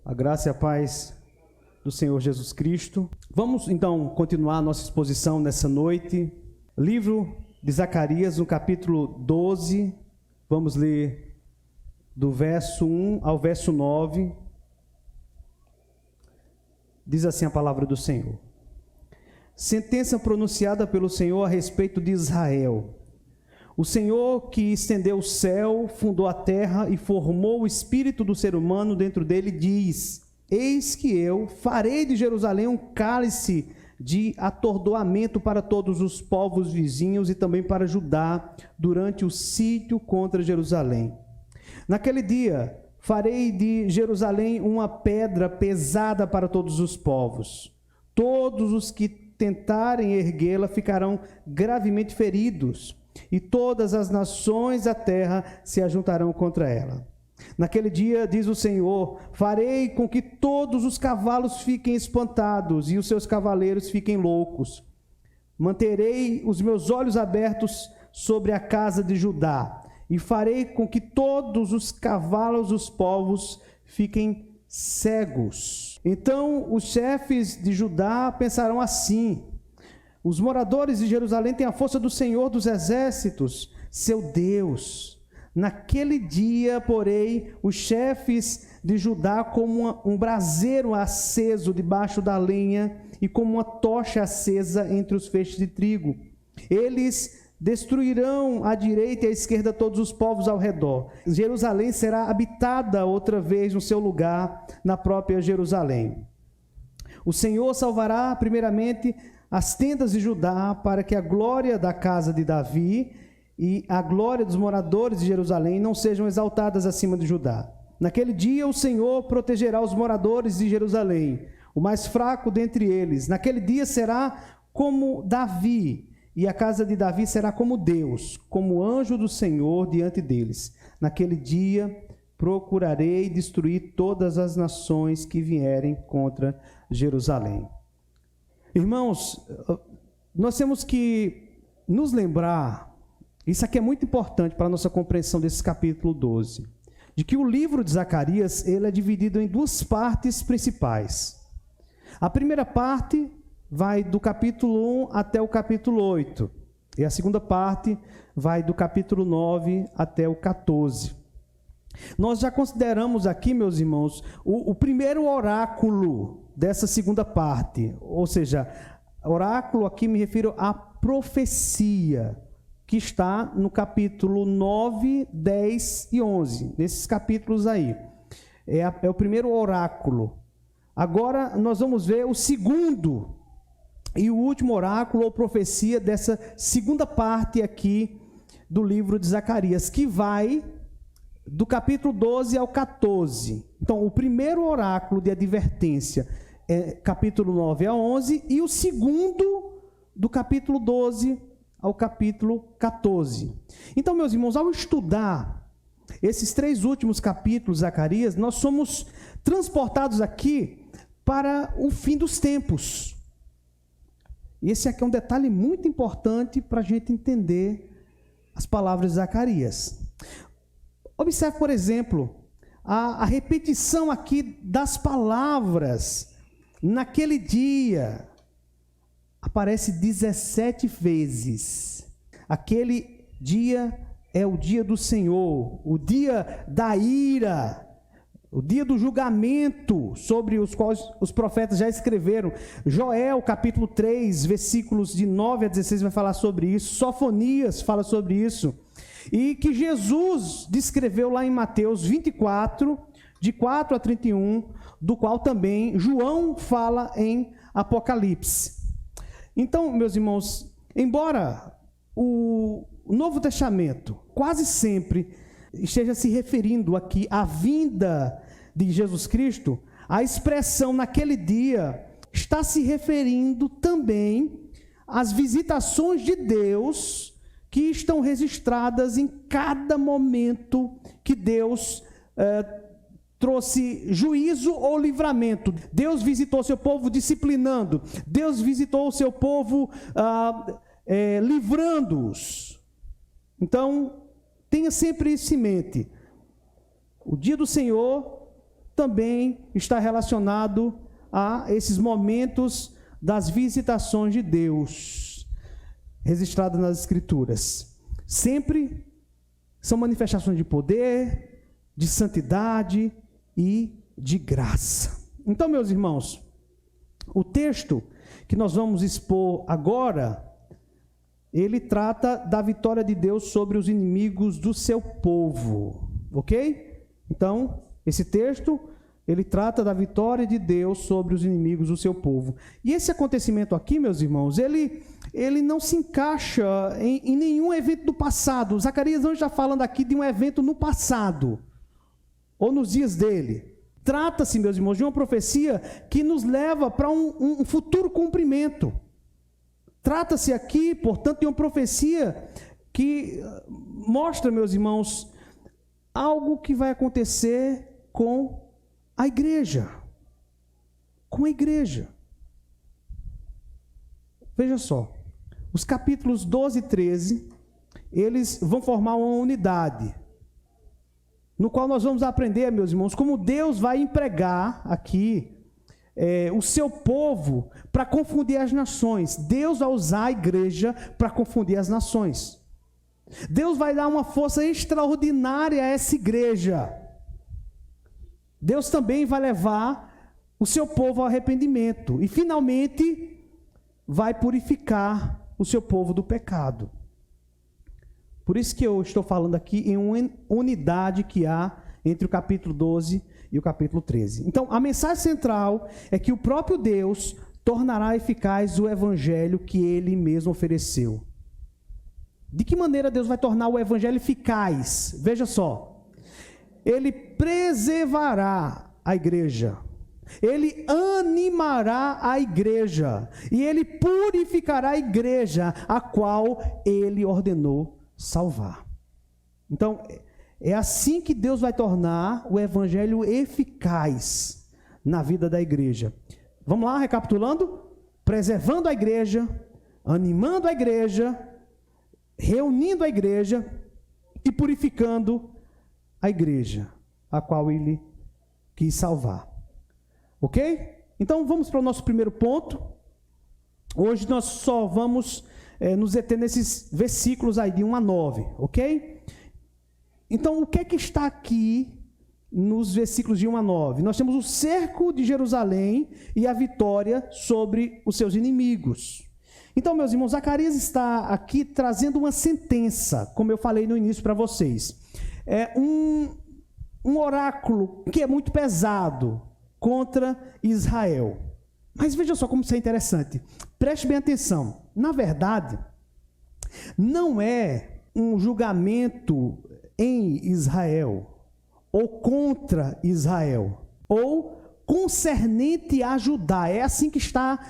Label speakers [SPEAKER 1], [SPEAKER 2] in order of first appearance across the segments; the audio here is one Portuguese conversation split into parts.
[SPEAKER 1] A graça e a paz do Senhor Jesus Cristo. Vamos então continuar a nossa exposição nessa noite. Livro de Zacarias, no capítulo 12. Vamos ler do verso 1 ao verso 9. Diz assim a palavra do Senhor. Sentença pronunciada pelo Senhor a respeito de Israel. O Senhor que estendeu o céu, fundou a terra e formou o espírito do ser humano dentro dele, diz: Eis que eu farei de Jerusalém um cálice de atordoamento para todos os povos vizinhos e também para Judá, durante o sítio contra Jerusalém. Naquele dia, farei de Jerusalém uma pedra pesada para todos os povos. Todos os que tentarem erguê-la ficarão gravemente feridos, e todas as nações da terra se ajuntarão contra ela. Naquele dia, diz o Senhor, farei com que todos os cavalos fiquem espantados e os seus cavaleiros fiquem loucos. Manterei os meus olhos abertos sobre a casa de Judá e farei com que todos os cavalos dos povos fiquem cegos. Então os chefes de Judá pensarão assim: os moradores de Jerusalém têm a força do Senhor dos exércitos, seu Deus. Naquele dia, porém, os chefes de Judá como um braseiro aceso debaixo da lenha e como uma tocha acesa entre os feixes de trigo. Eles destruirão à direita e à esquerda todos os povos ao redor. Jerusalém será habitada outra vez no seu lugar, na própria Jerusalém. O Senhor salvará primeiramente as tendas de Judá, para que a glória da casa de Davi e a glória dos moradores de Jerusalém não sejam exaltadas acima de Judá. Naquele dia o Senhor protegerá os moradores de Jerusalém, o mais fraco dentre eles. Naquele dia será como Davi, e a casa de Davi será como Deus, como anjo do Senhor diante deles. Naquele dia procurarei destruir todas as nações que vierem contra Jerusalém. Irmãos, nós temos que nos lembrar, isso aqui é muito importante para a nossa compreensão desse capítulo 12, de que o livro de Zacarias ele é dividido em duas partes principais. A primeira parte vai do capítulo 1 até o capítulo 8, e a segunda parte vai do capítulo 9 até o 14. Nós já consideramos aqui, meus irmãos, o primeiro oráculo dessa segunda parte, ou seja, oráculo aqui me refiro à profecia, que está no capítulo 9, 10 e 11, nesses capítulos aí. É o primeiro oráculo. Agora nós vamos ver o segundo e o último oráculo ou profecia dessa segunda parte aqui do livro de Zacarias, que vai do capítulo 12 ao 14. Então, o primeiro oráculo de advertência é capítulo 9 a 11, e o segundo do capítulo 12 ao capítulo 14. Então, meus irmãos, ao estudar esses três últimos capítulos de Zacarias, nós somos transportados aqui para o fim dos tempos. E esse aqui é um detalhe muito importante para a gente entender as palavras de Zacarias. Observe, por exemplo, a repetição aqui das palavras. Naquele dia, aparece 17 vezes. Aquele dia é o dia do Senhor, o dia da ira, o dia do julgamento, sobre os quais os profetas já escreveram. Joel, capítulo 3, versículos de 9 a 16, vai falar sobre isso. Sofonias fala sobre isso. E que Jesus descreveu lá em Mateus 24, de 4 a 31, do qual também João fala em Apocalipse. Então, meus irmãos, embora o Novo Testamento quase sempre esteja se referindo aqui à vinda de Jesus Cristo, a expressão naquele dia está se referindo também às visitações de Deus que estão registradas em cada momento que Deus trouxe juízo ou livramento. Deus visitou seu povo disciplinando, Deus visitou o seu povo livrando-os. Então, tenha sempre isso em mente. O dia do Senhor também está relacionado a esses momentos das visitações de Deus, registradas nas Escrituras. Sempre são manifestações de poder, de santidade e de graça. Então, meus irmãos, o texto que nós vamos expor agora, ele trata da vitória de Deus sobre os inimigos do seu povo, ok? Então, esse texto, ele trata da vitória de Deus sobre os inimigos do seu povo. E esse acontecimento aqui, meus irmãos, ele não se encaixa em nenhum evento do passado. Zacarias não está falando aqui de um evento no passado, ou nos dias dele. Trata-se, meus irmãos, de uma profecia que nos leva para um futuro cumprimento. Trata-se aqui, portanto, de uma profecia que mostra, meus irmãos, algo que vai acontecer com a igreja. Com a igreja. Veja só, os capítulos 12 e 13, eles vão formar uma unidade, no qual nós vamos aprender, meus irmãos, como Deus vai empregar aqui o seu povo para confundir as nações. Deus vai usar a igreja para confundir as nações. Deus vai dar uma força extraordinária a essa igreja. Deus também vai levar o seu povo ao arrependimento e finalmente vai purificar o seu povo do pecado. Por isso que eu estou falando aqui em uma unidade que há entre o capítulo 12 e o capítulo 13. Então, a mensagem central é que o próprio Deus tornará eficaz o evangelho que ele mesmo ofereceu. De que maneira Deus vai tornar o evangelho eficaz? Veja só. Ele preservará a igreja. Ele animará a igreja. E ele purificará a igreja, a qual ele ordenou salvar. Então, é assim que Deus vai tornar o evangelho eficaz na vida da igreja. Vamos lá, recapitulando? Preservando a igreja, animando a igreja, reunindo a igreja e purificando a igreja, a qual ele quis salvar. Ok? Então, vamos para o nosso primeiro ponto. Hoje nós só vamos nos deter nesses versículos aí de 1 a 9, ok? Então, o que é que está aqui nos versículos de 1 a 9? Nós temos o cerco de Jerusalém e a vitória sobre os seus inimigos. Então, meus irmãos, Zacarias está aqui trazendo uma sentença, como eu falei no início para vocês. É um oráculo que é muito pesado contra Israel. Mas veja só como isso é interessante. Preste bem atenção. Na verdade, não é um julgamento em Israel, ou contra Israel, ou concernente a Judá. É assim que está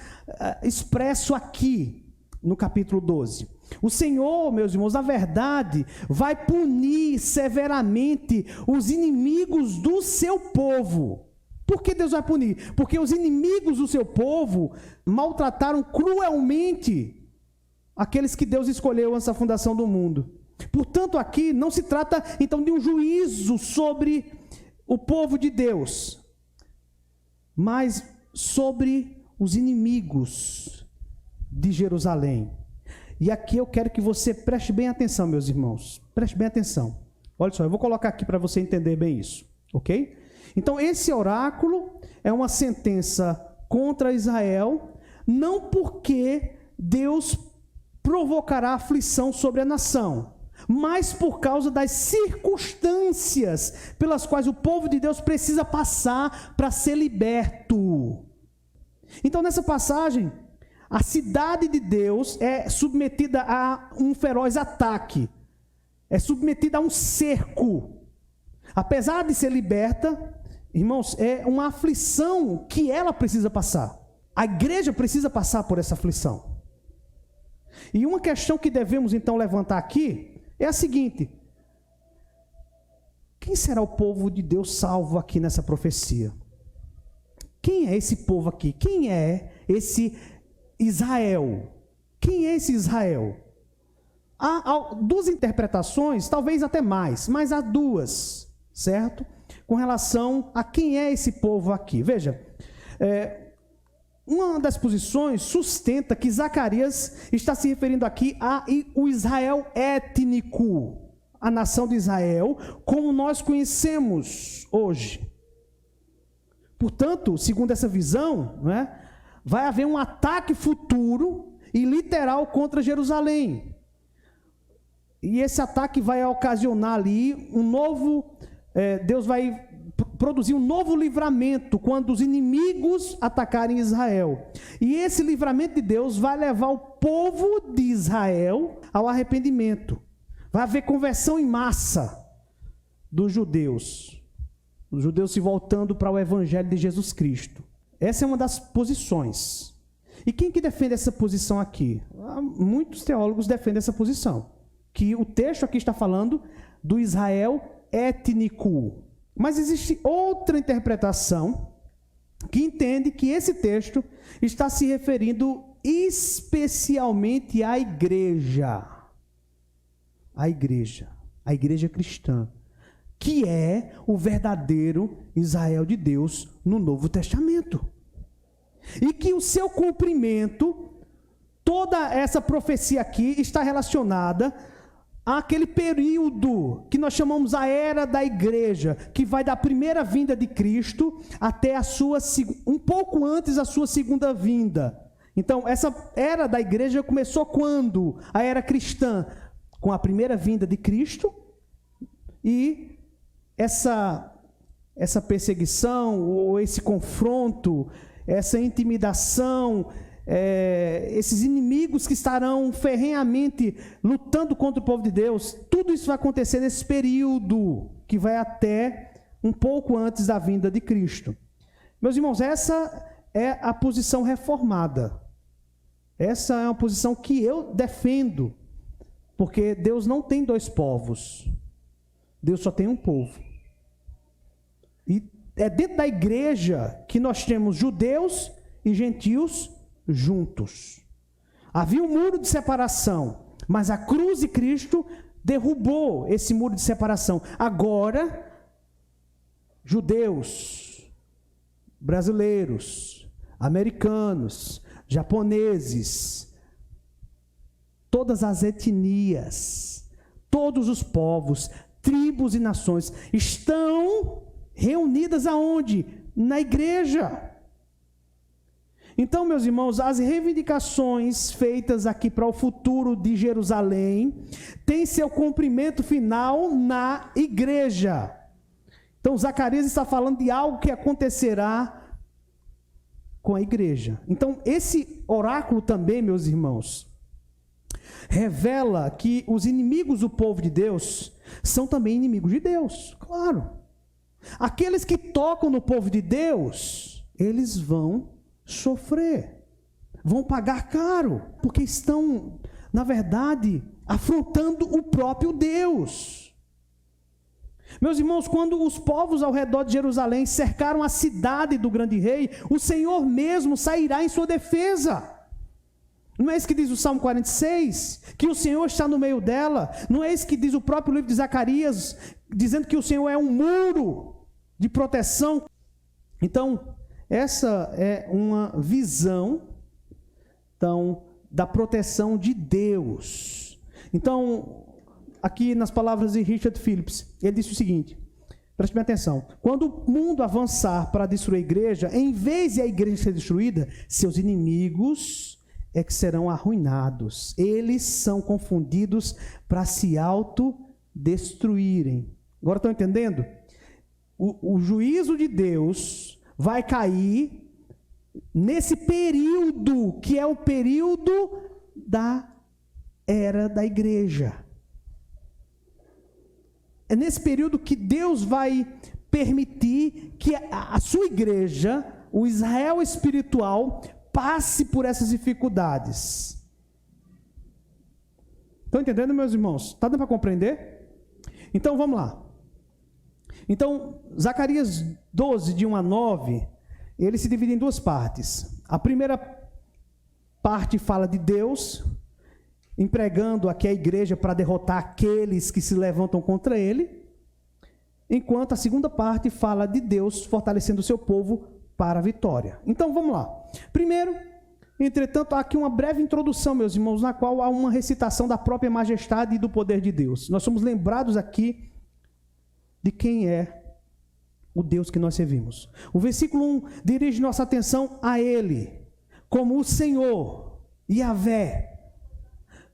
[SPEAKER 1] expresso aqui no capítulo 12. O Senhor, meus irmãos, na verdade, vai punir severamente os inimigos do seu povo. Por que Deus vai punir? Porque os inimigos do seu povo maltrataram cruelmente aqueles que Deus escolheu antes da fundação do mundo. Portanto, aqui não se trata então de um juízo sobre o povo de Deus, mas sobre os inimigos de Jerusalém. E aqui eu quero que você preste bem atenção, meus irmãos. Preste bem atenção. Olha só, eu vou colocar aqui para você entender bem isso, ok? Então, esse oráculo é uma sentença contra Israel, não porque Deus provocará aflição sobre a nação, mas por causa das circunstâncias pelas quais o povo de Deus precisa passar para ser liberto. Então, nessa passagem, a cidade de Deus é submetida a um feroz ataque, é submetida a um cerco. Apesar de ser liberta, irmãos, é uma aflição que ela precisa passar. A igreja precisa passar por essa aflição. E uma questão que devemos então levantar aqui é a seguinte: quem será o povo de Deus salvo aqui nessa profecia? Quem é esse povo aqui? Quem é esse Israel? Quem é esse Israel? Há duas interpretações, talvez até mais, mas há duas, certo? com relação a quem é esse povo aqui. Veja, uma das posições sustenta que Zacarias está se referindo aqui ao Israel étnico, a nação de Israel, como nós conhecemos hoje. Portanto, segundo essa visão, vai haver um ataque futuro e literal contra Jerusalém. E esse ataque vai ocasionar ali um novo... Deus vai produzir um novo livramento quando os inimigos atacarem Israel. E esse livramento de Deus vai levar o povo de Israel ao arrependimento. Vai haver conversão em massa dos judeus. Os judeus se voltando para o evangelho de Jesus Cristo. Essa é uma das posições. E quem que defende essa posição aqui? Muitos teólogos defendem essa posição. Que o texto aqui está falando do Israel étnico. Mas existe outra interpretação que entende que esse texto está se referindo especialmente à igreja. A igreja cristã, que é o verdadeiro Israel de Deus no Novo Testamento. E que o seu cumprimento, toda essa profecia aqui está relacionada àquele período que nós chamamos a era da igreja, que vai da primeira vinda de Cristo até um pouco antes da sua segunda vinda. Então, essa era da igreja começou quando? A era cristã, com a primeira vinda de Cristo, e essa perseguição, ou esse confronto, essa intimidação, esses inimigos que estarão ferrenhamente lutando contra o povo de Deus, tudo isso vai acontecer nesse período, que vai até um pouco antes da vinda de Cristo. Meus irmãos, essa é a posição reformada. Essa é uma posição que eu defendo, porque Deus não tem dois povos. Deus só tem um povo. E é dentro da igreja que nós temos judeus e gentios juntos. Havia um muro de separação, mas a cruz de Cristo derrubou esse muro de separação. Agora, judeus, brasileiros, americanos, japoneses, todas as etnias, todos os povos, tribos e nações estão reunidas aonde? Na igreja. Então, meus irmãos, as reivindicações feitas aqui para o futuro de Jerusalém têm seu cumprimento final na igreja. Então, Zacarias está falando de algo que acontecerá com a igreja. Então, esse oráculo também, meus irmãos, revela que os inimigos do povo de Deus são também inimigos de Deus, claro. Aqueles que tocam no povo de Deus, eles vão sofrer, vão pagar caro, porque estão, na verdade, afrontando o próprio Deus. Meus irmãos, quando os povos ao redor de Jerusalém cercaram a cidade do grande rei, o Senhor mesmo sairá em sua defesa. Não é isso que diz o Salmo 46? Que o Senhor está no meio dela? Não é isso que diz o próprio livro de Zacarias, dizendo que o Senhor é um muro de proteção? Então, essa é uma visão, então, da proteção de Deus. Então, aqui nas palavras de Richard Phillips, ele disse o seguinte, preste bem atenção: quando o mundo avançar para destruir a igreja, em vez de a igreja ser destruída, seus inimigos é que serão arruinados. Eles são confundidos para se autodestruírem. Agora estão entendendo? O juízo de Deus vai cair nesse período, que é o período da era da igreja. É nesse período que Deus vai permitir que a sua igreja, o Israel espiritual, passe por essas dificuldades. Estão entendendo, meus irmãos? Está dando para compreender? Então, vamos lá. Então, Zacarias 12, de 1 a 9, ele se divide em duas partes. A primeira parte fala de Deus, empregando aqui a igreja para derrotar aqueles que se levantam contra ele. enquanto a segunda parte fala de Deus fortalecendo o seu povo para a vitória. Então vamos lá. Primeiro, entretanto, há aqui uma breve introdução, meus irmãos, na qual há uma recitação da própria majestade e do poder de Deus. Nós somos lembrados aqui de quem é o Deus que nós servimos. O versículo 1 dirige nossa atenção a Ele, como o Senhor, Yahvé,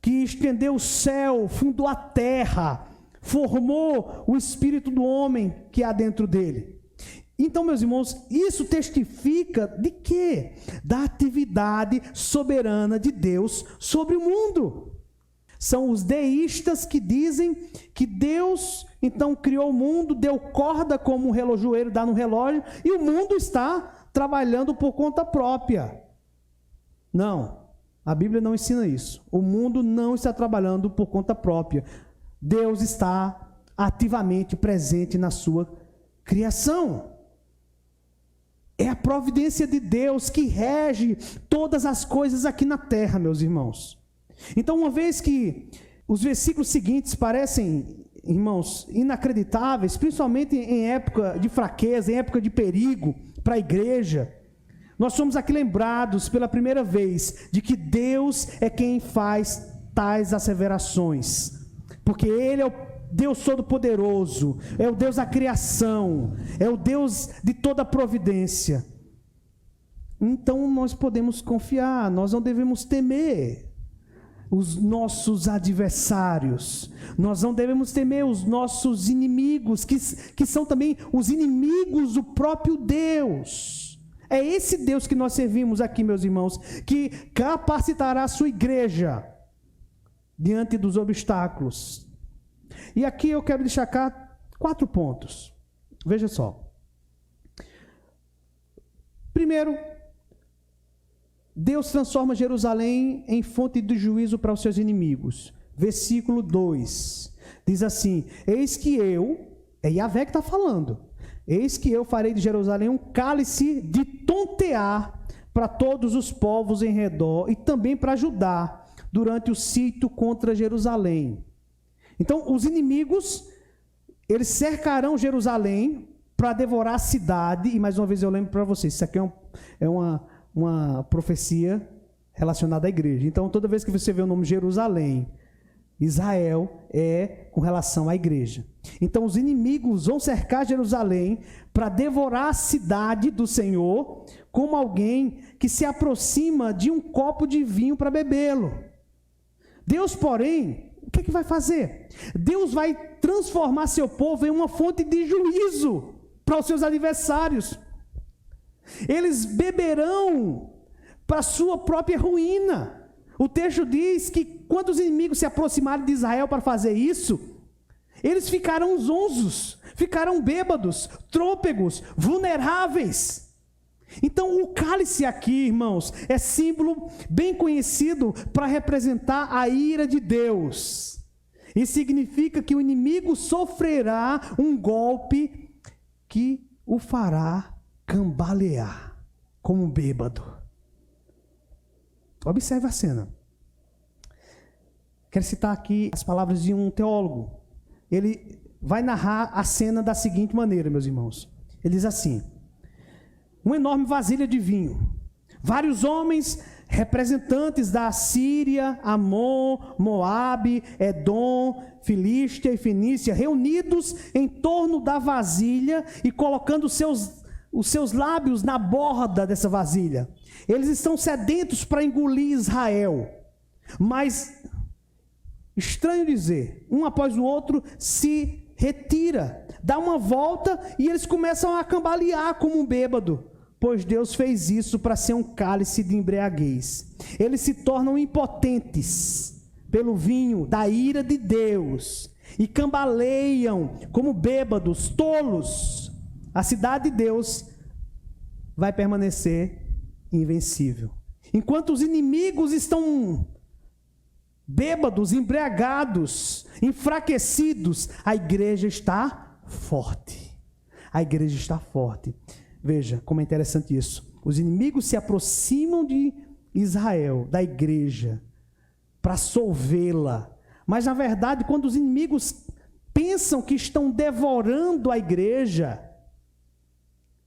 [SPEAKER 1] que estendeu o céu, fundou a terra, formou o espírito do homem que há dentro dele. Então, meus irmãos, isso testifica de quê? Da atividade soberana de Deus sobre o mundo. São os deístas que dizem que Deus, então, criou o mundo, deu corda como um relojoeiro dá no relógio, e o mundo está trabalhando por conta própria. Não, a Bíblia não ensina isso. O mundo não está trabalhando por conta própria. Deus está ativamente presente na sua criação. É a providência de Deus que rege todas as coisas aqui na terra, meus irmãos. Então, uma vez que os versículos seguintes parecem, irmãos, inacreditáveis, principalmente em época de fraqueza, em época de perigo para a igreja, nós somos aqui lembrados pela primeira vez de que Deus é quem faz tais asseverações, porque Ele é o Deus Todo-Poderoso, é o Deus da criação, é o Deus de toda a providência. Então nós podemos confiar, nós não devemos temer os nossos adversários, nós não devemos temer os nossos inimigos, que são também os inimigos do próprio Deus. É esse Deus que nós servimos aqui, meus irmãos, que capacitará a sua igreja diante dos obstáculos. E aqui eu quero destacar 4 pontos. Veja só. Primeiro, Deus transforma Jerusalém em fonte de juízo para os seus inimigos. Versículo 2. Diz assim: eis que eu, é Yahvé que está falando, eis que eu farei de Jerusalém um cálice de tontear para todos os povos em redor, e também para Judá, durante o sítio contra Jerusalém. Então, os inimigos, eles cercarão Jerusalém para devorar a cidade. E mais uma vez eu lembro para vocês, isso aqui é uma profecia relacionada à igreja. Então, toda vez que você vê o nome Jerusalém, Israel é com relação à igreja. Então, os inimigos vão cercar Jerusalém para devorar a cidade do Senhor, como alguém que se aproxima de um copo de vinho para bebê-lo. Deus, porém, o que vai fazer? Deus vai transformar seu povo em uma fonte de juízo para os seus adversários. Eles beberão para a sua própria ruína. O texto diz que quando os inimigos se aproximarem de Israel para fazer isso, eles ficarão zonzos, ficarão bêbados, trôpegos, vulneráveis. Então, o cálice aqui, irmãos, é símbolo bem conhecido para representar a ira de Deus. E significa que o inimigo sofrerá um golpe que o fará cambalear como um bêbado. Observe a cena. Quero citar aqui as palavras de um teólogo. Ele vai narrar a cena da seguinte maneira, meus irmãos. Ele diz assim: uma enorme vasilha de vinho, vários homens representantes da Síria, Amon, Moabe, Edom, Filístia e Fenícia, reunidos em torno da vasilha e colocando os seus lábios na borda dessa vasilha. Eles estão sedentos para engolir Israel, mas, estranho dizer, um após o outro se retira, dá uma volta e eles começam a cambalear como um bêbado, pois Deus fez isso para ser um cálice de embriaguez. Eles se tornam impotentes pelo vinho da ira de Deus e cambaleiam como bêbados, tolos. A cidade de Deus vai permanecer invencível. Enquanto os inimigos estão bêbados, embriagados, enfraquecidos, a igreja está forte. A igreja está forte. Veja como é interessante isso. Os inimigos se aproximam de Israel, da igreja, para solvê-la. Mas, na verdade, quando os inimigos pensam que estão devorando a igreja,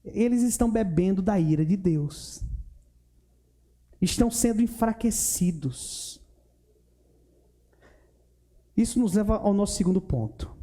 [SPEAKER 1] eles estão bebendo da ira de Deus. Estão sendo enfraquecidos. Isso nos leva ao nosso segundo ponto.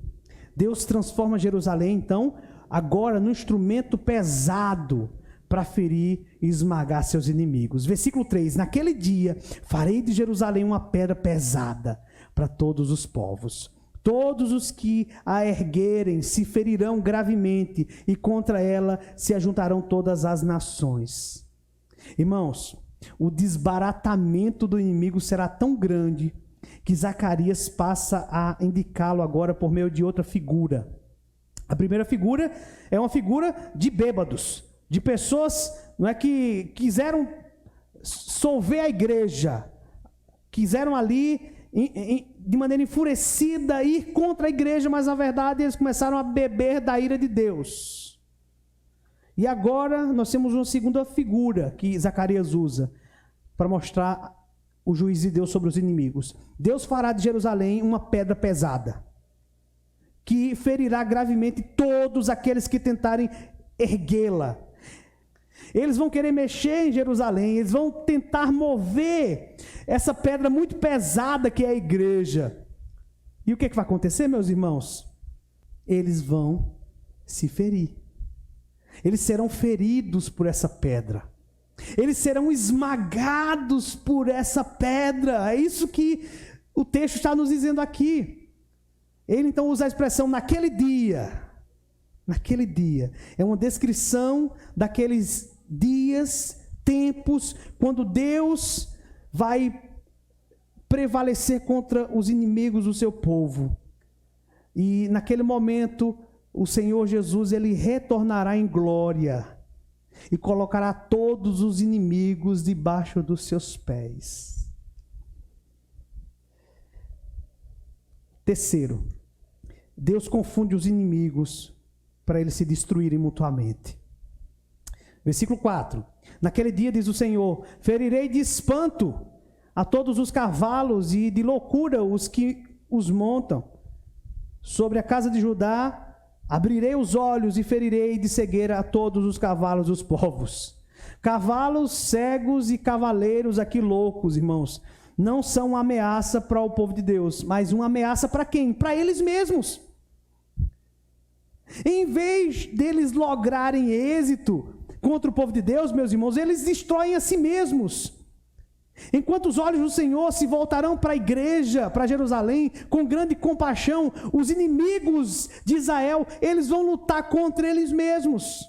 [SPEAKER 1] Deus transforma Jerusalém, então, agora num instrumento pesado para ferir e esmagar seus inimigos. Versículo 3: naquele dia farei de Jerusalém uma pedra pesada para todos os povos. Todos os que a erguerem se ferirão gravemente, e contra ela se ajuntarão todas as nações. Irmãos, o desbaratamento do inimigo será tão grande que Zacarias passa a indicá-lo agora por meio de outra figura. A primeira figura é uma figura de bêbados, de pessoas, não é, que quiseram solver a igreja, quiseram ali de maneira enfurecida ir contra a igreja, mas na verdade eles começaram a beber da ira de Deus. E agora nós temos uma segunda figura que Zacarias usa para mostrar o juízo de Deus sobre os inimigos. Deus fará de Jerusalém uma pedra pesada, que ferirá gravemente todos aqueles que tentarem erguê-la. Eles vão querer mexer em Jerusalém, eles vão tentar mover essa pedra muito pesada que é a igreja. E o que vai acontecer, meus irmãos? Eles vão se ferir. Eles serão feridos por essa pedra. Eles serão esmagados por essa pedra. É isso que o texto está nos dizendo aqui. Ele então usa a expressão naquele dia. Naquele dia. É uma descrição daqueles dias, tempos, quando Deus vai prevalecer contra os inimigos do seu povo. E naquele momento, o Senhor Jesus, ele retornará em glória e colocará todos os inimigos debaixo dos seus pés. Terceiro, Deus confunde os inimigos para eles se destruírem mutuamente. Versículo 4: naquele dia, diz o Senhor, ferirei de espanto a todos os cavalos e de loucura os que os montam. Sobre a casa de Judá abrirei os olhos e ferirei de cegueira a todos os cavalos dos povos. Cavalos cegos e cavaleiros aqui loucos, irmãos, não são uma ameaça para o povo de Deus, mas uma ameaça para quem? Para eles mesmos. Em vez deles lograrem êxito contra o povo de Deus, meus irmãos, eles destroem a si mesmos. Enquanto os olhos do Senhor se voltarão para a igreja, para Jerusalém, com grande compaixão, os inimigos de Israel, eles vão lutar contra eles mesmos.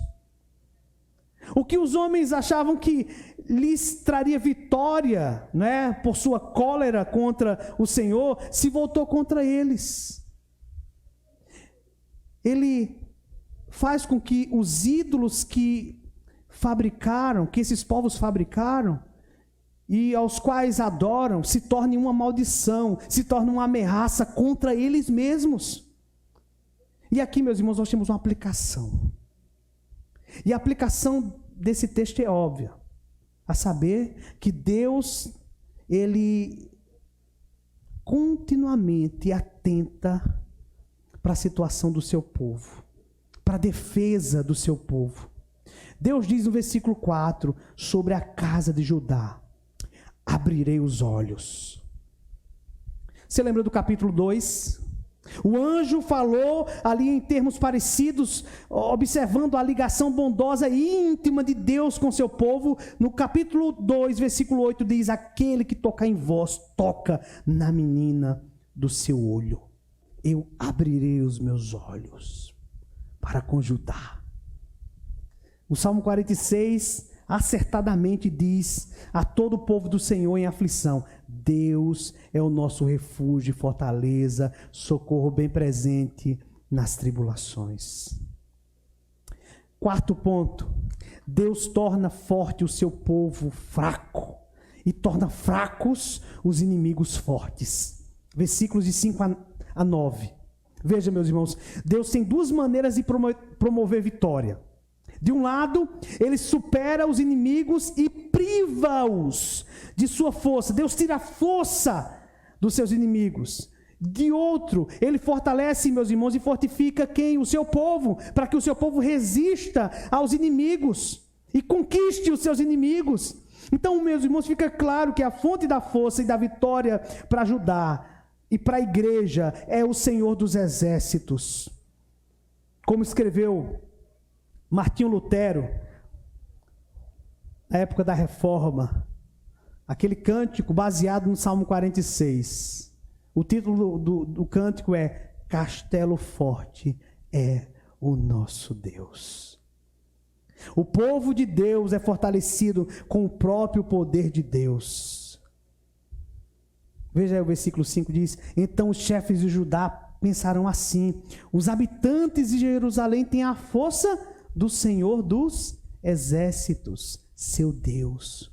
[SPEAKER 1] O que os homens achavam que lhes traria vitória, né, por sua cólera contra o Senhor, se voltou contra eles. Ele faz com que os ídolos que fabricaram, que esses povos fabricaram, e aos quais adoram, se tornem uma maldição, se tornem uma ameaça contra eles mesmos. E aqui, meus irmãos, nós temos uma aplicação. E a aplicação desse texto é óbvia, a saber que Deus, ele continuamente atenta para a situação do seu povo, para a defesa do seu povo. Deus diz no versículo 4, sobre a casa de Judá, abrirei os olhos. Você lembra do capítulo 2? O anjo falou ali em termos parecidos, observando a ligação bondosa e íntima de Deus com seu povo. No capítulo 2, versículo 8, diz, aquele que toca em vós, toca na menina do seu olho. Eu abrirei os meus olhos para com Judá. O Salmo 46 acertadamente diz a todo o povo do Senhor em aflição, Deus é o nosso refúgio e fortaleza, socorro bem presente nas tribulações. Quarto ponto, Deus torna forte o seu povo fraco e torna fracos os inimigos fortes. Versículos de 5 a 9. Veja, meus irmãos, Deus tem duas maneiras de promover vitória. De um lado, ele supera os inimigos e priva-os de sua força. Deus tira a força dos seus inimigos. de outro. Ele fortalece, meus irmãos, e fortifica quem? O seu povo, para que o seu povo resista aos inimigos e conquiste os seus inimigos. Então, meus irmãos, fica claro que a fonte da força e da vitória para Judá e para a igreja é o Senhor dos exércitos. Como escreveu Martinho Lutero, na época da Reforma, aquele cântico baseado no Salmo 46. O título do cântico é Castelo Forte é o nosso Deus. O povo de Deus é fortalecido com o próprio poder de Deus. Veja aí o versículo 5 diz: então os chefes de Judá pensaram assim: os habitantes de Jerusalém têm a força do Senhor dos exércitos, seu Deus.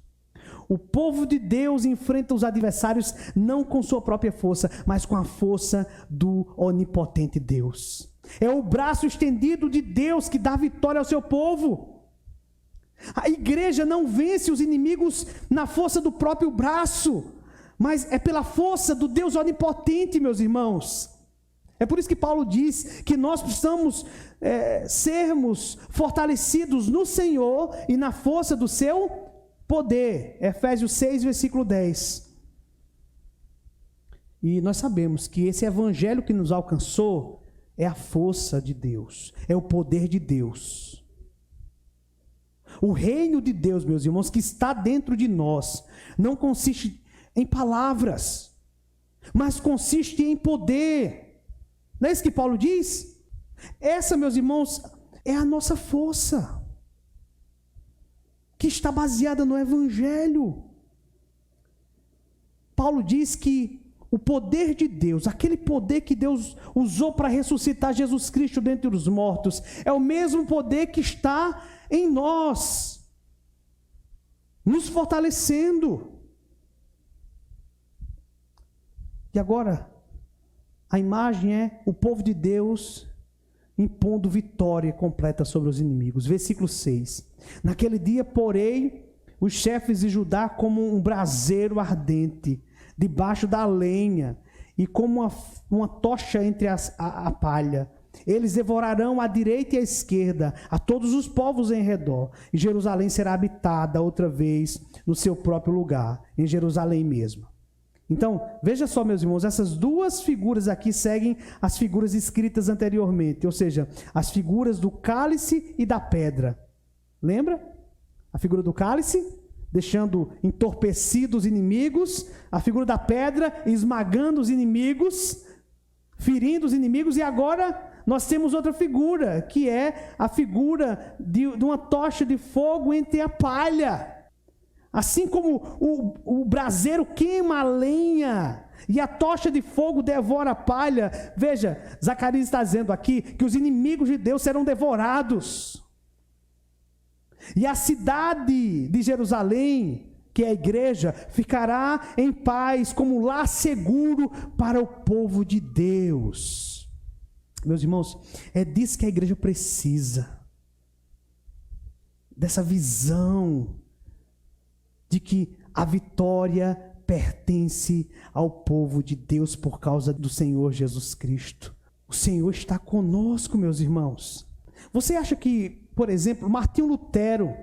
[SPEAKER 1] O povo de Deus enfrenta os adversários não com sua própria força, mas com a força do onipotente Deus. É o braço estendido de Deus que dá vitória ao seu povo. A igreja não vence os inimigos na força do próprio braço, mas é pela força do Deus onipotente, meus irmãos. É por isso que Paulo diz que nós precisamos sermos fortalecidos no Senhor e na força do seu poder. Efésios 6, versículo 10. E nós sabemos que esse evangelho que nos alcançou é a força de Deus, é o poder de Deus. O reino de Deus, meus irmãos, que está dentro de nós, não consiste em palavras, mas consiste em poder. Não é isso que Paulo diz? Essa, meus irmãos, é a nossa força, que está baseada no Evangelho. Paulo diz que o poder de Deus, aquele poder que Deus usou para ressuscitar Jesus Cristo dentre os mortos, é o mesmo poder que está em nós, nos fortalecendo. E agora, a imagem é o povo de Deus impondo vitória completa sobre os inimigos. Versículo 6. Naquele dia, porei os chefes de Judá como um braseiro ardente, debaixo da lenha, e como uma tocha entre a palha. Eles devorarão à direita e à esquerda, a todos os povos em redor. E Jerusalém será habitada outra vez no seu próprio lugar, em Jerusalém mesmo. Então, veja só, meus irmãos, essas duas figuras aqui seguem as figuras escritas anteriormente, ou seja, as figuras do cálice e da pedra. Lembra? A figura do cálice, deixando entorpecidos os inimigos, a figura da pedra, esmagando os inimigos, ferindo os inimigos, e agora nós temos outra figura, que é a figura de uma tocha de fogo entre a palha. Assim como o braseiro queima a lenha e a tocha de fogo devora a palha, veja, Zacarias está dizendo aqui que os inimigos de Deus serão devorados. E a cidade de Jerusalém, que é a igreja, ficará em paz como lar seguro para o povo de Deus. Meus irmãos, é disso que a igreja precisa. Dessa visão de que a vitória pertence ao povo de Deus por causa do Senhor Jesus Cristo. O Senhor está conosco, meus irmãos. Você acha que, por exemplo, Martinho Lutero,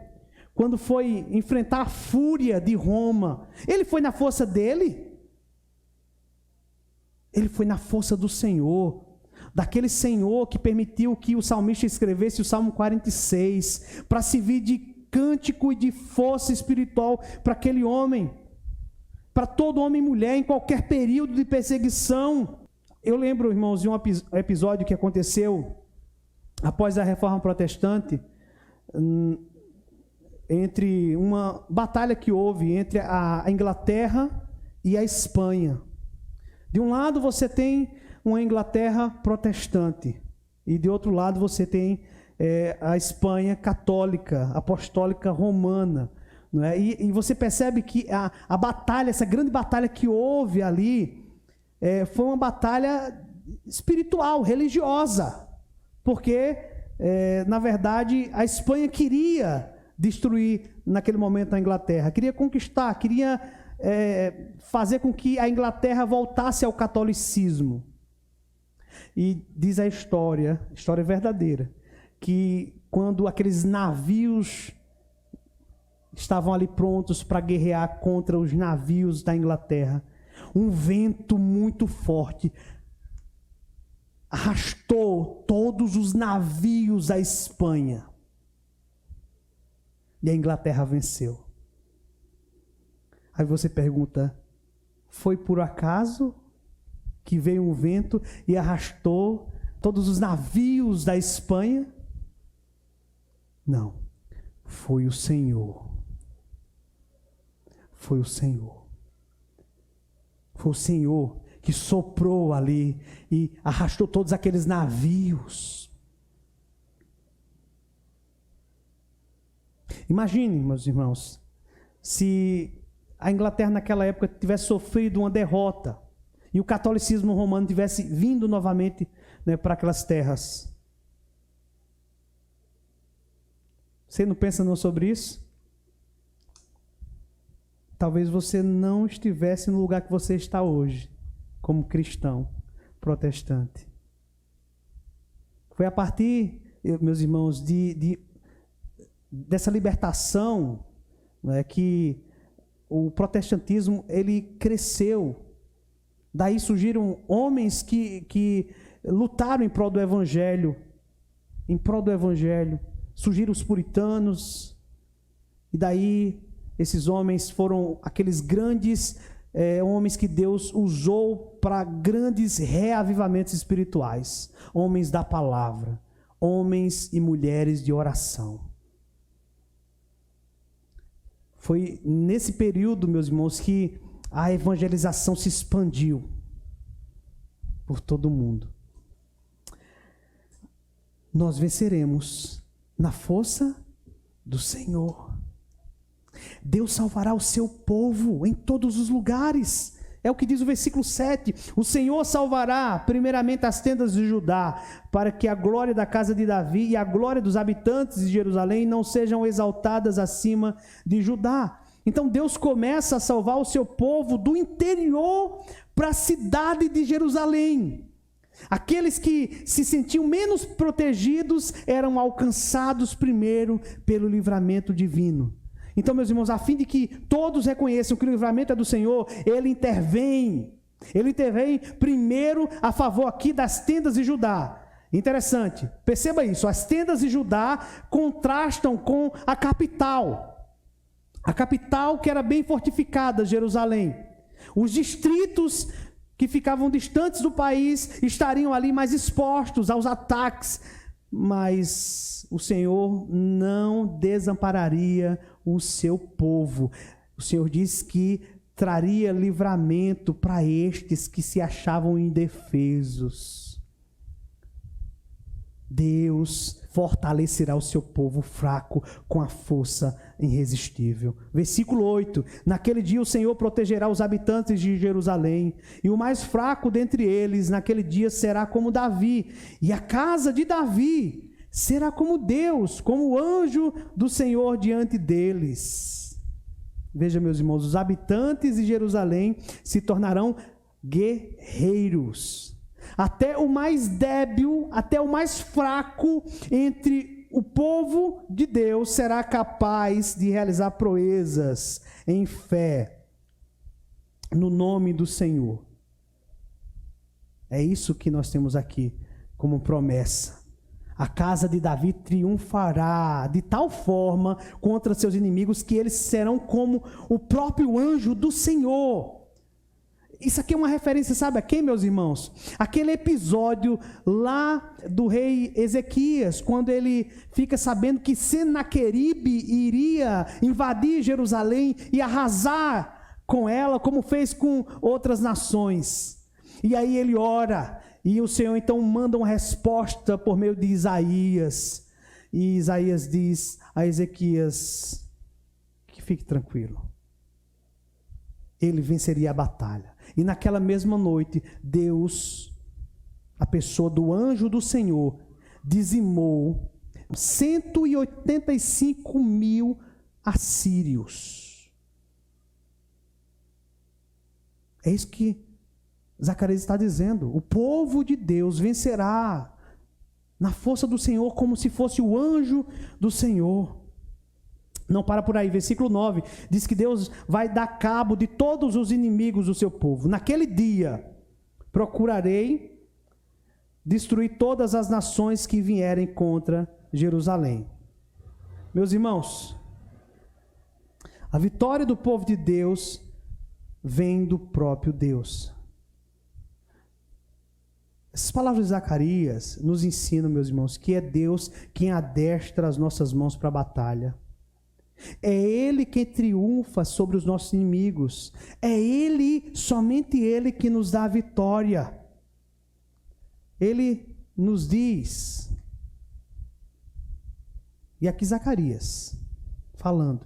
[SPEAKER 1] quando foi enfrentar a fúria de Roma, ele foi na força dele? Ele foi na força do Senhor, daquele Senhor que permitiu que o salmista escrevesse o Salmo 46, para servir de cântico e de força espiritual para aquele homem, para todo homem e mulher, em qualquer período de perseguição. Eu lembro, irmãos, de um episódio que aconteceu após a Reforma Protestante, entre uma batalha que houve entre a Inglaterra e a Espanha. De um lado você tem uma Inglaterra protestante, e de outro lado você tem a Espanha católica, apostólica romana, não é? E você percebe que a batalha, essa grande batalha que houve ali, foi uma batalha espiritual, religiosa, porque, na verdade, a Espanha queria destruir, naquele momento, a Inglaterra, queria conquistar, queria fazer com que a Inglaterra voltasse ao catolicismo. E diz a história verdadeira, que quando aqueles navios estavam ali prontos para guerrear contra os navios da Inglaterra, um vento muito forte arrastou todos os navios à Espanha. E a Inglaterra venceu. Aí você pergunta, foi por acaso que veio um vento e arrastou todos os navios da Espanha? Não, foi o Senhor. Foi o Senhor. Foi o Senhor que soprou ali e arrastou todos aqueles navios. Imagine, meus irmãos, se a Inglaterra naquela época tivesse sofrido uma derrota e o catolicismo romano tivesse vindo novamente, né, para aquelas terras. Você não pensa não sobre isso? Talvez você não estivesse no lugar que você está hoje, como cristão protestante. Foi a partir, meus irmãos, dessa libertação, né, que o protestantismo ele cresceu. Daí surgiram homens que lutaram em prol do Evangelho. Em prol do Evangelho. Surgiram os puritanos. E daí esses homens foram aqueles grandes homens que Deus usou para grandes reavivamentos espirituais. Homens da palavra. Homens e mulheres de oração. Foi nesse período, meus irmãos, que a evangelização se expandiu por todo o mundo. Nós venceremos na força do Senhor. Deus salvará o seu povo em todos os lugares. É o que diz o versículo 7. O Senhor salvará primeiramente as tendas de Judá, para que a glória da casa de Davi e a glória dos habitantes de Jerusalém não sejam exaltadas acima de Judá. Então Deus começa a salvar o seu povo do interior para a cidade de Jerusalém. Aqueles que se sentiam menos protegidos eram alcançados primeiro pelo livramento divino. Então, meus irmãos, a fim de que todos reconheçam que o livramento é do Senhor, Ele intervém. Ele intervém primeiro a favor aqui das tendas de Judá. Interessante, perceba isso, as tendas de Judá contrastam com a capital. A capital que era bem fortificada, Jerusalém. Os distritos que ficavam distantes do país estariam ali mais expostos aos ataques, mas o Senhor não desampararia o seu povo. O Senhor diz que traria livramento para estes que se achavam indefesos. Deus fortalecerá o seu povo fraco com a força irresistível. Versículo 8. Naquele dia o Senhor protegerá os habitantes de Jerusalém, e o mais fraco dentre eles naquele dia será como Davi, e a casa de Davi será como Deus, como o anjo do Senhor diante deles. Veja, meus irmãos, os habitantes de Jerusalém se tornarão guerreiros. Até o mais débil, até o mais fraco entre o povo de Deus será capaz de realizar proezas em fé no nome do Senhor. É isso que nós temos aqui como promessa. A casa de Davi triunfará de tal forma contra seus inimigos que eles serão como o próprio anjo do Senhor. Isso aqui é uma referência, sabe a quem, meus irmãos? Aquele episódio lá do rei Ezequias, quando ele fica sabendo que Senaqueribe iria invadir Jerusalém e arrasar com ela, como fez com outras nações. E aí ele ora, e o Senhor então manda uma resposta por meio de Isaías. E Isaías diz a Ezequias que fique tranquilo. Ele venceria a batalha. E naquela mesma noite, Deus, a pessoa do anjo do Senhor, dizimou 185 mil assírios. É isso que Zacarias está dizendo. O povo de Deus vencerá na força do Senhor, como se fosse o anjo do Senhor. Não para por aí, versículo 9, diz que Deus vai dar cabo de todos os inimigos do seu povo. Naquele dia, procurarei destruir todas as nações que vierem contra Jerusalém. Meus irmãos, a vitória do povo de Deus vem do próprio Deus. Essas palavras de Zacarias nos ensinam, meus irmãos, que é Deus quem adestra as nossas mãos para a batalha. É Ele quem triunfa sobre os nossos inimigos. É Ele, somente Ele, que nos dá a vitória. Ele nos diz, e aqui Zacarias, falando,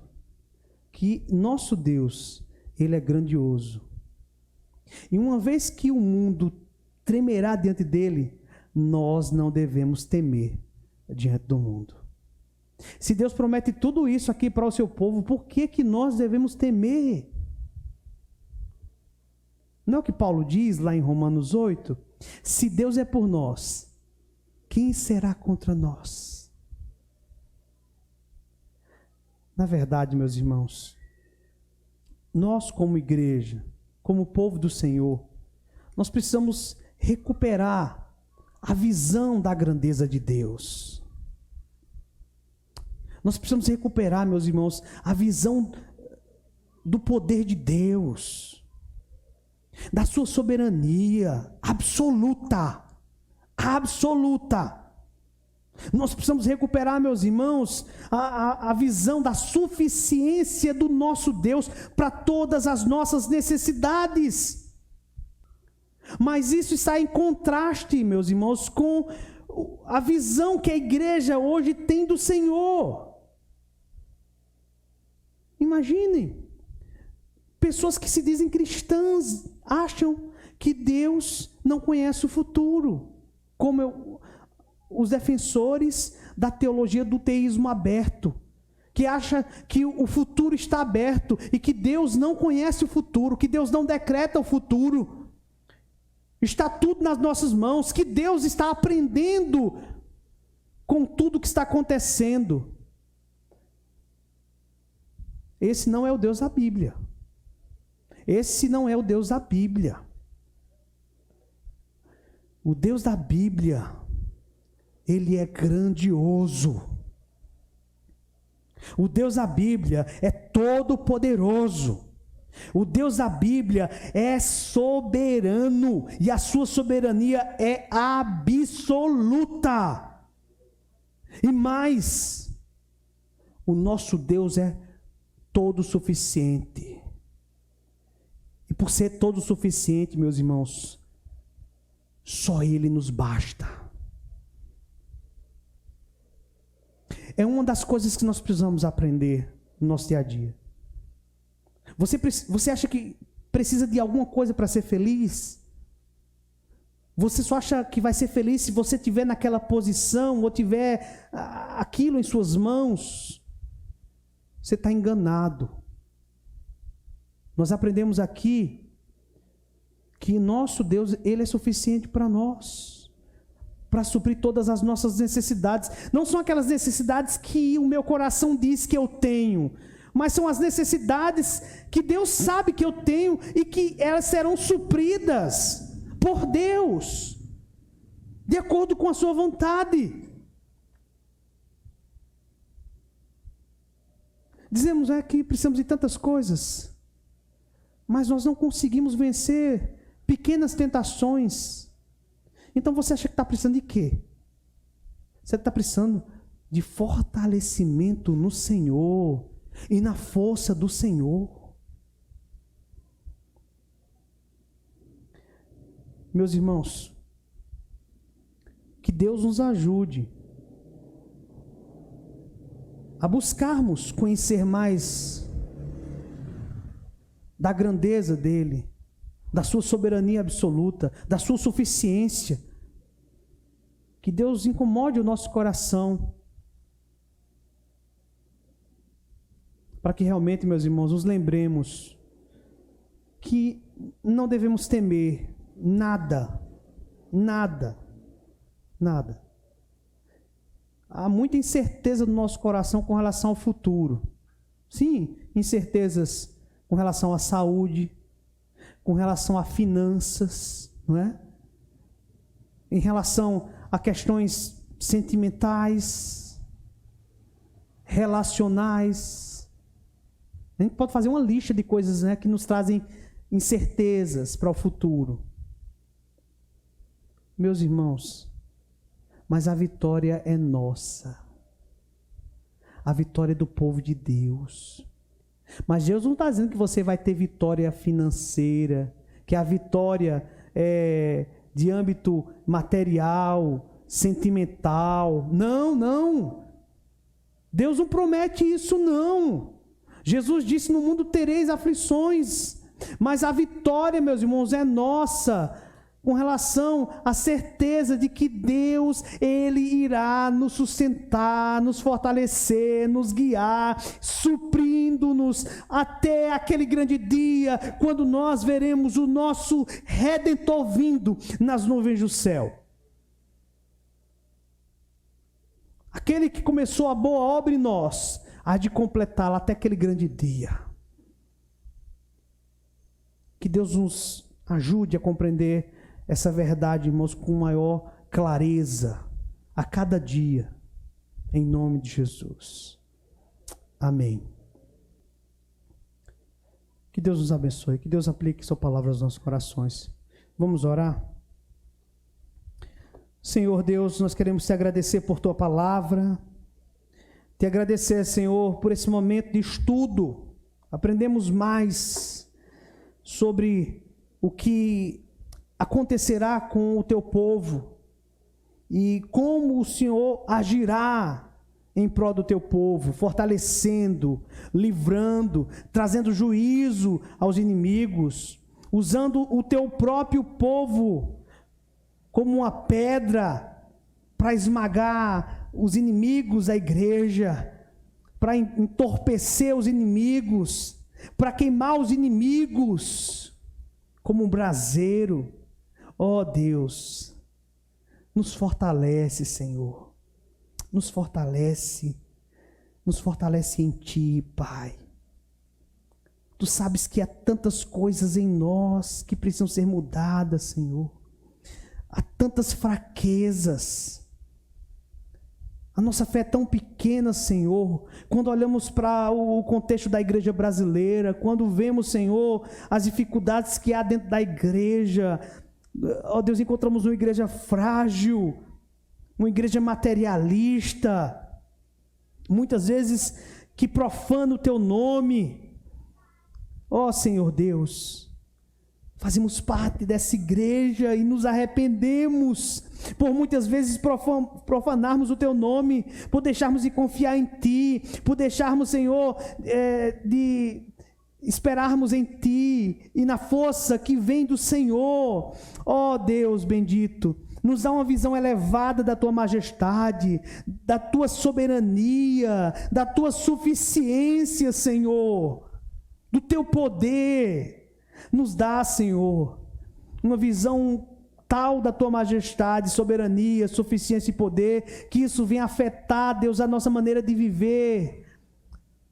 [SPEAKER 1] que nosso Deus, Ele é grandioso. E uma vez que o mundo tremerá diante dele, nós não devemos temer diante do mundo. Se Deus promete tudo isso aqui para o seu povo, por que que nós devemos temer? Não é o que Paulo diz lá em Romanos 8? Se Deus é por nós, quem será contra nós? Na verdade, meus irmãos, nós como igreja, como povo do Senhor, nós precisamos recuperar a visão da grandeza de Deus. Nós precisamos recuperar, meus irmãos, a visão do poder de Deus, da sua soberania absoluta, absoluta. Nós precisamos recuperar, meus irmãos, a visão da suficiência do nosso Deus para todas as nossas necessidades. Mas isso está em contraste, meus irmãos, com a visão que a igreja hoje tem do Senhor. Imaginem, pessoas que se dizem cristãs acham que Deus não conhece o futuro, como os defensores da teologia do teísmo aberto, que acha que o futuro está aberto e que Deus não conhece o futuro, que Deus não decreta o futuro. Está tudo nas nossas mãos, que Deus está aprendendo com tudo que está acontecendo. Esse não é o Deus da Bíblia. Esse não é o Deus da Bíblia. O Deus da Bíblia, Ele é grandioso. O Deus da Bíblia é todo poderoso. O Deus da Bíblia é soberano e a sua soberania é absoluta. E mais, o nosso Deus é todo suficiente. E por ser todo suficiente, meus irmãos, só Ele nos basta. É uma das coisas que nós precisamos aprender no nosso dia a dia. Você acha que precisa de alguma coisa para ser feliz? Você só acha que vai ser feliz se você estiver naquela posição ou tiver aquilo em suas mãos? Você está enganado. Nós aprendemos aqui que nosso Deus, Ele é suficiente para nós, para suprir todas as nossas necessidades. Não são aquelas necessidades que o meu coração diz que eu tenho, mas são as necessidades que Deus sabe que eu tenho e que elas serão supridas por Deus, de acordo com a sua vontade. Dizemos que precisamos de tantas coisas, mas nós não conseguimos vencer pequenas tentações. Então você acha que está precisando de quê? Você está precisando de fortalecimento no Senhor e na força do Senhor. Meus irmãos, que Deus nos ajude a buscarmos conhecer mais da grandeza dEle, da sua soberania absoluta, da sua suficiência. Que Deus incomode o nosso coração, para que realmente, meus irmãos, nos lembremos que não devemos temer nada, nada, nada. Há muita incerteza no nosso coração com relação ao futuro. Sim, incertezas com relação à saúde, com relação a finanças, não é? Em relação a questões sentimentais, relacionais. A gente pode fazer uma lista de coisas, né, que nos trazem incertezas para o futuro. Meus irmãos, mas a vitória é nossa. A vitória é do povo de Deus. Mas Deus não está dizendo que você vai ter vitória financeira, que a vitória é de âmbito material, sentimental. Não, não. Deus não promete isso, não. Jesus disse: no mundo tereis aflições, mas a vitória, meus irmãos, é nossa, com relação à certeza de que Deus, Ele irá nos sustentar, nos fortalecer, nos guiar, suprindo-nos até aquele grande dia, quando nós veremos o nosso Redentor vindo nas nuvens do céu. Aquele que começou a boa obra em nós, há de completá-la até aquele grande dia. Que Deus nos ajude a compreender essa verdade, irmãos, com maior clareza a cada dia, em nome de Jesus. Amém. Que Deus nos abençoe, que Deus aplique sua palavra aos nossos corações. Vamos orar? Senhor Deus, nós queremos te agradecer por tua palavra, te agradecer, Senhor, por esse momento de estudo. Aprendemos mais sobre o que acontecerá com o teu povo e como o Senhor agirá em prol do teu povo, fortalecendo, livrando, trazendo juízo aos inimigos, usando o teu próprio povo como uma pedra para esmagar os inimigos da igreja, para entorpecer os inimigos, para queimar os inimigos como um braseiro. Ó Deus, nos fortalece, Senhor, nos fortalece em Ti, Pai. Tu sabes que há tantas coisas em nós que precisam ser mudadas, Senhor. Há tantas fraquezas. A nossa fé é tão pequena, Senhor, quando olhamos para o contexto da igreja brasileira, quando vemos, Senhor, as dificuldades que há dentro da igreja. Ó Deus, encontramos uma igreja frágil, uma igreja materialista, muitas vezes que profana o Teu nome. Ó Senhor Deus, fazemos parte dessa igreja e nos arrependemos por muitas vezes profanarmos o Teu nome, por deixarmos de confiar em Ti, por deixarmos, Senhor, de esperarmos em Ti e na força que vem do Senhor. Ó Deus bendito, nos dá uma visão elevada da Tua majestade, da Tua soberania, da Tua suficiência, Senhor, do Teu poder. Nos dá, Senhor, uma visão tal da Tua majestade, soberania, suficiência e poder, que isso venha afetar, Deus, a nossa maneira de viver.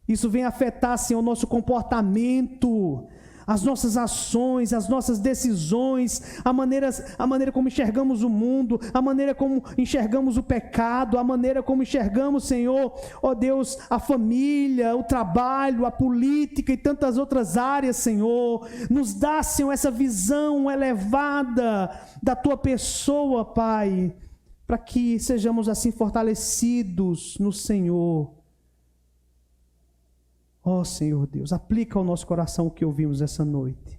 [SPEAKER 1] Isso vem afetar, Senhor, o nosso comportamento, as nossas ações, as nossas decisões, a maneira como enxergamos o mundo, a maneira como enxergamos o pecado, a maneira como enxergamos, Senhor, ó Deus, a família, o trabalho, a política e tantas outras áreas, Senhor. Nos dá, Senhor, essa visão elevada da Tua pessoa, Pai, para que sejamos assim fortalecidos no Senhor. Ó Senhor Deus, aplica ao nosso coração o que ouvimos essa noite.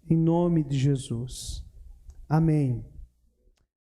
[SPEAKER 1] Em nome de Jesus. Amém.